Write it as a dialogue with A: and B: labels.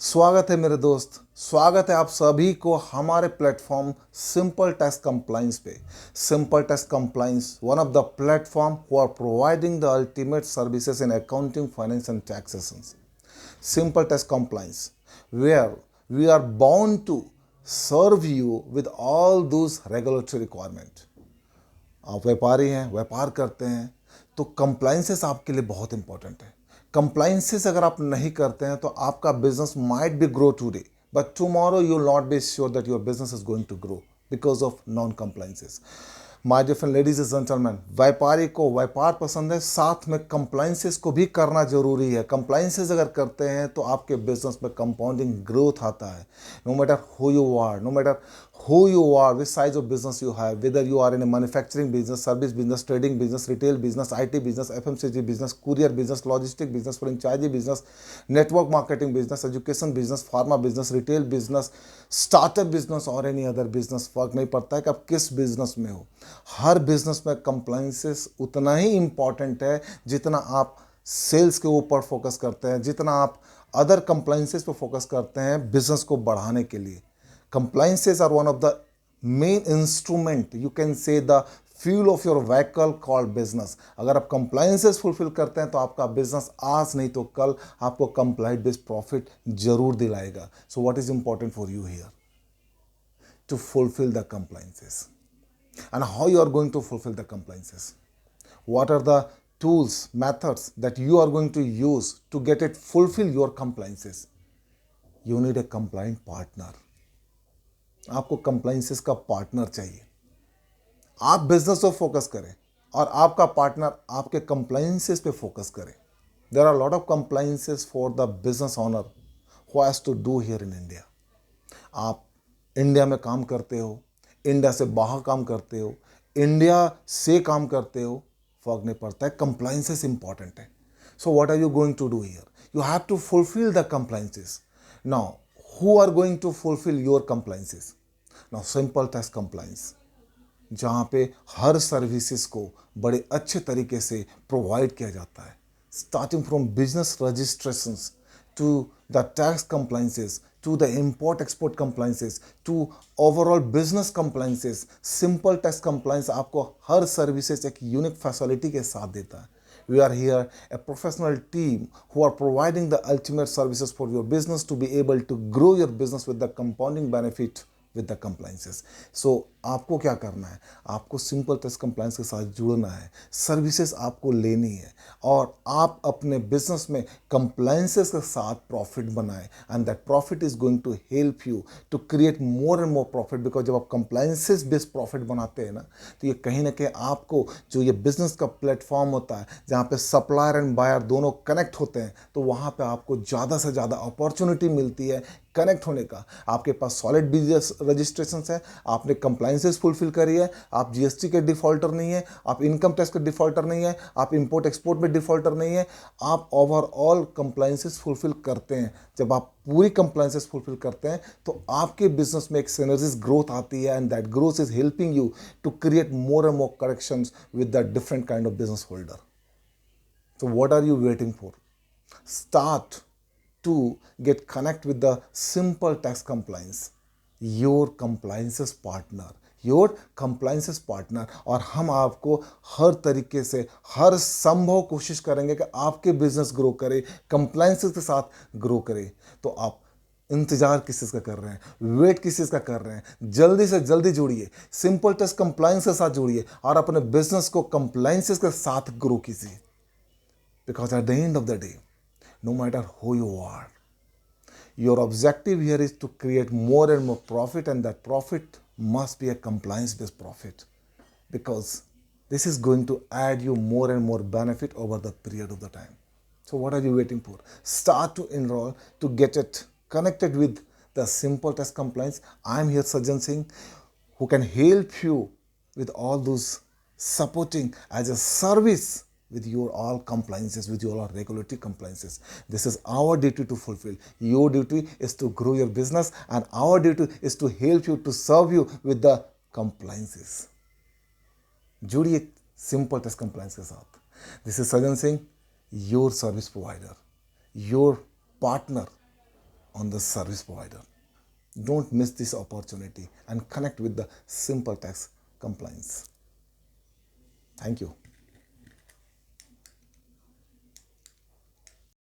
A: स्वागत है मेरे दोस्त। स्वागत है आप सभी को हमारे प्लेटफॉर्म सिंपल टैक्स कंप्लाइंस पे। Simple tax compliance one of the platform who are providing the ultimate services in accounting, finance and taxation. Simple Tax Compliance, where we are bound to serve you with all those regulatory requirements. आप व्यापारी हैं, व्यापार करते हैं, तो compliances आपके लिए बहुत इंपॉर्टेंट है। कंप्लाइंसेस अगर आप नहीं करते हैं तो आपका business might be grow today, but tomorrow you will not be sure that your business is going to grow because of non compliances. My different ladies and gentleman, व्यापारी को व्यापार पसंद है, साथ में कंप्लाइंसेस को भी करना जरूरी है। कंप्लाइंसेस अगर करते हैं तो आपके बिजनेस में कंपाउंडिंग ग्रोथ आता है। No matter who you are, no matter who you are, which size of business you have, whether you are in a manufacturing business, service business, trading business, retail business, IT business, FMCG business, courier business, logistic business, franchise business, network marketing business, education business, pharma business, retail business, startup business और any other business, फर्क नहीं पड़ता है कि आप किस business में हो। हर बिजनेस में कंप्लाइंसेस उतना ही इंपॉर्टेंट है जितना आप सेल्स के ऊपर फोकस करते हैं, जितना आप अदर कंप्लाइंसेस पे फोकस करते हैं बिजनेस को बढ़ाने के लिए। Compliances are one of the main instrument, you can say the fuel of your vehicle called business. अगर आप compliances fulfill करते हैं तो आपका business आज नहीं तो कल आपको compliant based profit जरूर दिलाएगा। So what is important for you here? To fulfill the compliances. And how you are going to fulfill the compliances? What are the tools, methods that you are going to use to get it fulfill your compliances? You need a compliant partner. आपको compliances का partner चाहिए। आप business पर focus करें और आपका partner आपके compliances पे फोकस करे। There are lot of compliances for the business owner who has to do here in India. आप इंडिया में काम करते हो, इंडिया से बाहर काम करते हो, इंडिया से काम करते हो, फर्क नहीं पड़ता है, कंप्लाइंसेस इंपॉर्टेंट है। So what are you going to do here? You have to fulfil the compliances. Now who are going to fulfill your compliances? Now simple tax compliance, जहाँ पे हर सर्विसेज को बड़े अच्छे तरीके से प्रोवाइड किया जाता है, starting from business registrations to the tax compliances to the import export compliances to overall business compliances. Simple tax compliance आपको हर सर्विसेज एक यूनिक फैसिलिटी के साथ देता है। We are here, a professional team who are providing the ultimate services for your business to be able to grow your business with the compounding benefit with the compliances. So आपको क्या करना है? आपको simple tax compliance के साथ जुड़ना है, services आपको लेनी है और आप अपने बिजनेस में कंप्लाइंसेस के साथ प्रॉफिट बनाएं, and that profit is going to help you to create more and more profit. Because जब आप कंप्लाइंसेस बेस्ड प्रॉफिट बनाते हैं ना, तो ये कहीं ना कहीं आपको जो ये बिजनेस का प्लेटफॉर्म होता है जहाँ पे सप्लायर एंड बायर दोनों कनेक्ट होते हैं, तो वहाँ पे आपको ज़्यादा से ज़्यादा अपॉर्चुनिटी मिलती है कनेक्ट होने का। आपके पास सॉलिड बिजनेस रजिस्ट्रेशन है, आपने कंप्लाइंसेस फुलफिल करी है, आप जीएसटी के डिफॉल्टर नहीं है, आप इनकम टैक्स के डिफॉल्टर नहीं है, आप इंपोर्ट एक्सपोर्ट में डिफॉल्टर नहीं है, आप ओवरऑल कंप्लाइंसेस फुलफिल करते हैं। जब आप पूरी कंप्लाइंसेस फुलफिल करते हैं तो आपके बिजनेस में एक सिनर्जिस ग्रोथ आती है, and that growth is helping you to create more and more corrections with the different kind of business holder. So what are you waiting for? Start to get connect with the simple tax compliance, your compliances partner, your compliances partner। और हम आपको हर तरीके से हर संभव कोशिश करेंगे कि आपके बिजनेस ग्रो करे, कंप्लाइंसेस के साथ ग्रो करे। तो आप इंतजार किस चीज़ का कर रहे हैं, वेट किस चीज़ का कर रहे हैं? जल्दी से जल्दी जुड़िए, सिंपल टैक्स कंप्लाइंस के साथ जुड़िए और अपने बिजनेस को कंप्लाइंसेस के साथ ग्रो कीजिए। Because at the end of the day, no matter who you are, your objective here is to create more and more profit, and that profit must be a compliance-based profit, because this is going to add you more and more benefit over the period of the time. So what are you waiting for? Start to enroll to get it connected with the simple tax compliance. I'm here, Sajjan Singh, who can help you with all those supporting as a service with your all compliances, with your all regulatory compliances. This is our duty to fulfill. Your duty is to grow your business, and our duty is to help you, to serve you with the compliances. जुड़िए simple tax compliance के साथ। This is Sajjan Singh, your service provider, your partner on the service provider. Don't miss this opportunity and connect with the Simple Tax Compliance. Thank you.